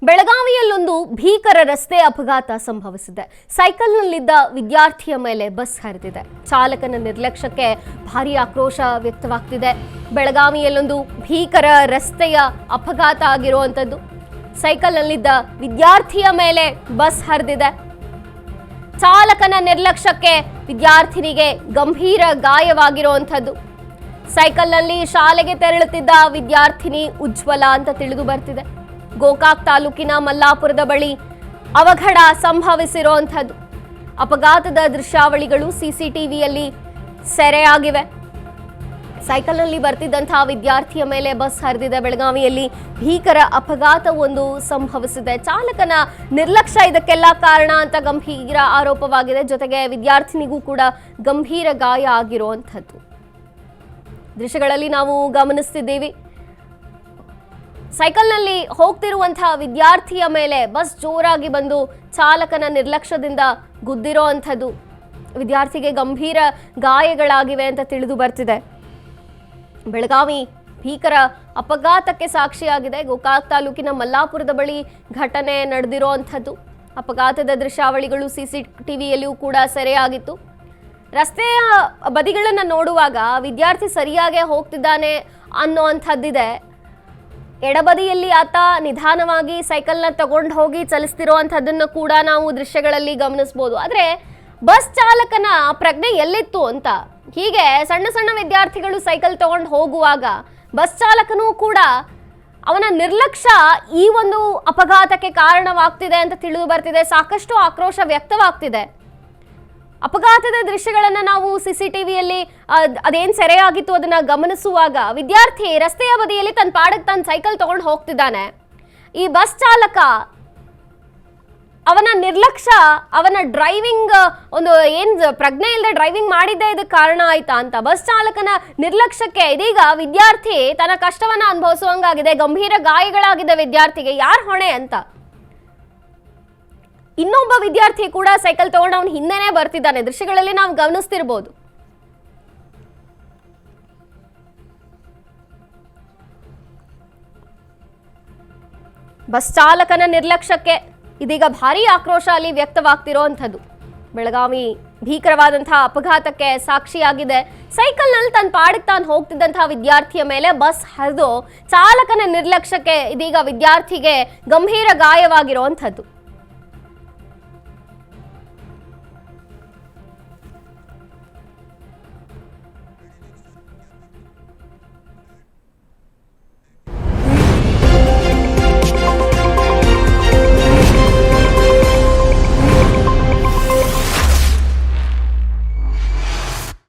ಬೆಳಗಾವಿಯಲ್ಲೊಂದು ಭೀಕರ ರಸ್ತೆ ಅಪಘಾತ ಸಂಭವಿಸಿದೆ. ಸೈಕಲ್ನಲ್ಲಿದ್ದ ವಿದ್ಯಾರ್ಥಿಯ ಮೇಲೆ ಬಸ್ ಹರಿದಿದೆ. ಚಾಲಕನ ನಿರ್ಲಕ್ಷ್ಯಕ್ಕೆ ಭಾರೀ ಆಕ್ರೋಶ ವ್ಯಕ್ತವಾಗ್ತಿದೆ. ಬೆಳಗಾವಿಯಲ್ಲೊಂದು ಭೀಕರ ರಸ್ತೆಯ ಅಪಘಾತ ಆಗಿರುವಂಥದ್ದು. ಸೈಕಲ್ನಲ್ಲಿದ್ದ ವಿದ್ಯಾರ್ಥಿಯ ಮೇಲೆ ಬಸ್ ಹರಿದಿದೆ. ಚಾಲಕನ ನಿರ್ಲಕ್ಷ್ಯಕ್ಕೆ ವಿದ್ಯಾರ್ಥಿನಿಗೆ ಗಂಭೀರ ಗಾಯವಾಗಿರುವಂಥದ್ದು. ಸೈಕಲ್ನಲ್ಲಿ ಶಾಲೆಗೆ ತೆರಳುತ್ತಿದ್ದ ವಿದ್ಯಾರ್ಥಿನಿ ಉಜ್ವಲ ಅಂತ ತಿಳಿದು ಬರ್ತಿದೆ. ಗೋಕಾಕ್ ತಾಲೂಕಿನ ಮಲ್ಲಾಪುರದ ಬಳಿ ಅವಘಡ ಸಂಭವಿಸಿರುವಂಥದ್ದು. ಅಪಘಾತದ ದೃಶ್ಯಾವಳಿಗಳು ಸಿಸಿಟಿವಿಯಲ್ಲಿ ಸೆರೆಯಾಗಿವೆ. ಸೈಕಲ್ನಲ್ಲಿ ಬರ್ತಿದ್ದಂತಹ ವಿದ್ಯಾರ್ಥಿಯ ಮೇಲೆ ಬಸ್ ಹರಿದಿದೆ. ಬೆಳಗಾವಿಯಲ್ಲಿ ಭೀಕರ ಅಪಘಾತವೊಂದು ಸಂಭವಿಸಿದೆ. ಚಾಲಕನ ನಿರ್ಲಕ್ಷ್ಯ ಇದಕ್ಕೆಲ್ಲ ಕಾರಣ ಅಂತ ಗಂಭೀರ ಆರೋಪವಾಗಿದೆ. ಜೊತೆಗೆ ವಿದ್ಯಾರ್ಥಿನಿಗೂ ಕೂಡ ಗಂಭೀರ ಗಾಯ ಆಗಿರುವಂಥದ್ದು ದೃಶ್ಯಗಳಲ್ಲಿ ನಾವು ಗಮನಿಸ್ತಿದ್ದೀವಿ. ಸೈಕಲ್ನಲ್ಲಿ ಹೋಗ್ತಿರುವಂತಹ ವಿದ್ಯಾರ್ಥಿಯ ಮೇಲೆ ಬಸ್ ಜೋರಾಗಿ ಬಂದು ಚಾಲಕನ ನಿರ್ಲಕ್ಷ್ಯದಿಂದ ಗುದ್ದಿರೋ ಅಂಥದ್ದು. ವಿದ್ಯಾರ್ಥಿಗೆ ಗಂಭೀರ ಗಾಯಗಳಾಗಿವೆ ಅಂತ ತಿಳಿದು ಬರ್ತಿದೆ. ಬೆಳಗಾವಿ ಭೀಕರ ಅಪಘಾತಕ್ಕೆ ಸಾಕ್ಷಿಯಾಗಿದೆ. ಗೋಕಾಕ್ ತಾಲೂಕಿನ ಮಲ್ಲಾಪುರದ ಬಳಿ ಘಟನೆ ನಡೆದಿರೋ ಅಂಥದ್ದು. ಅಪಘಾತದ ದೃಶ್ಯಾವಳಿಗಳು ಸಿಸಿಟಿವಿಯಲ್ಲಿಯೂ ಕೂಡ ಸೆರೆಯಾಗಿತ್ತು. ರಸ್ತೆಯ ಬದಿಗಳನ್ನು ನೋಡುವಾಗ ವಿದ್ಯಾರ್ಥಿ ಸರಿಯಾಗಿ ಹೋಗ್ತಿದ್ದಾನೆ ಅನ್ನೋ ಅಂಥದ್ದಿದೆ. ಎಡಬದಿಯಲ್ಲಿ ಆತ ನಿಧಾನವಾಗಿ ಸೈಕಲ್ನ ತಗೊಂಡು ಹೋಗಿ ಚಲಿಸ್ತಿರೋವಂಥದ್ದನ್ನು ಕೂಡ ನಾವು ದೃಶ್ಯಗಳಲ್ಲಿ ಗಮನಿಸ್ಬೋದು. ಆದರೆ ಬಸ್ ಚಾಲಕನ ಪ್ರಜ್ಞೆ ಎಲ್ಲಿತ್ತು ಅಂತ, ಹೀಗೆ ಸಣ್ಣ ಸಣ್ಣ ವಿದ್ಯಾರ್ಥಿಗಳು ಸೈಕಲ್ ತಗೊಂಡು ಹೋಗುವಾಗ ಬಸ್ ಚಾಲಕನೂ ಕೂಡ ಅವನ ನಿರ್ಲಕ್ಷ್ಯ ಈ ಒಂದು ಅಪಘಾತಕ್ಕೆ ಕಾರಣವಾಗ್ತಿದೆ ಅಂತ ತಿಳಿದು ಬರ್ತಿದೆ. ಸಾಕಷ್ಟು ಆಕ್ರೋಶ ವ್ಯಕ್ತವಾಗ್ತಿದೆ. ಅಪಘಾತದ ದೃಶ್ಯಗಳನ್ನು ನಾವು ಸಿಸಿಟಿವಿಯಲ್ಲಿ ಅದೇನು ಸೆರೆಯಾಗಿತ್ತು ಅದನ್ನ ಗಮನಿಸುವಾಗ ವಿದ್ಯಾರ್ಥಿ ರಸ್ತೆಯ ಬದಿಯಲ್ಲಿ ತನ್ನ ಪಾಡಕ್ಕೆ ತಾನು ಸೈಕಲ್ ತಗೊಂಡು ಹೋಗ್ತಿದ್ದಾನೆ. ಈ ಬಸ್ ಚಾಲಕ ಅವನ ನಿರ್ಲಕ್ಷ್ಯ, ಅವನ ಡ್ರೈವಿಂಗ್ ಒಂದು ಪ್ರಜ್ಞೆ ಇಲ್ಲದೆ ಡ್ರೈವಿಂಗ್ ಮಾಡಿದ್ದೇ ಇದಕ್ಕೆ ಕಾರಣ ಆಯ್ತಾ ಅಂತ. ಬಸ್ ಚಾಲಕನ ನಿರ್ಲಕ್ಷ್ಯಕ್ಕೆ ಇದೀಗ ವಿದ್ಯಾರ್ಥಿ ತನ್ನ ಕಷ್ಟವನ್ನ ಅನುಭವಿಸುವಂಗಾಗಿದೆ. ಗಂಭೀರ ಗಾಯಗಳಾಗಿದೆ ವಿದ್ಯಾರ್ಥಿಗೆ. ಯಾರು ಹೊಣೆ ಅಂತ. ಇನ್ನೊಬ್ಬ ವಿದ್ಯಾರ್ಥಿ ಕೂಡ ಸೈಕಲ್ ತಗೊಂಡು ಅವನ ಹಿಂದೆನೇ ಬರ್ತಿದ್ದಾನೆ. ದೃಶ್ಯಗಳಲ್ಲಿ ನಾವು ಗಮನಿಸ್ತಿರ್ಬೋದು. ಬಸ್ ಚಾಲಕನ ನಿರ್ಲಕ್ಷ್ಯಕ್ಕೆ ಇದೀಗ ಭಾರೀ ಆಕ್ರೋಶ ಅಲ್ಲಿ ವ್ಯಕ್ತವಾಗ್ತಿರೋಂಥದ್ದು. ಬೆಳಗಾವಿ ಭೀಕರವಾದಂತಹ ಅಪಘಾತಕ್ಕೆ ಸಾಕ್ಷಿಯಾಗಿದೆ. ಸೈಕಲ್ನಲ್ಲಿ ತನ್ನ ಪಾಡಕ್ಕೆ ತಾನು ಹೋಗ್ತಿದ್ದಂತಹ ವಿದ್ಯಾರ್ಥಿಯ ಮೇಲೆ ಬಸ್ ಹರಿದು ಚಾಲಕನ ನಿರ್ಲಕ್ಷ್ಯಕ್ಕೆ ಇದೀಗ ವಿದ್ಯಾರ್ಥಿಗೆ ಗಂಭೀರ ಗಾಯವಾಗಿರುವಂಥದ್ದು.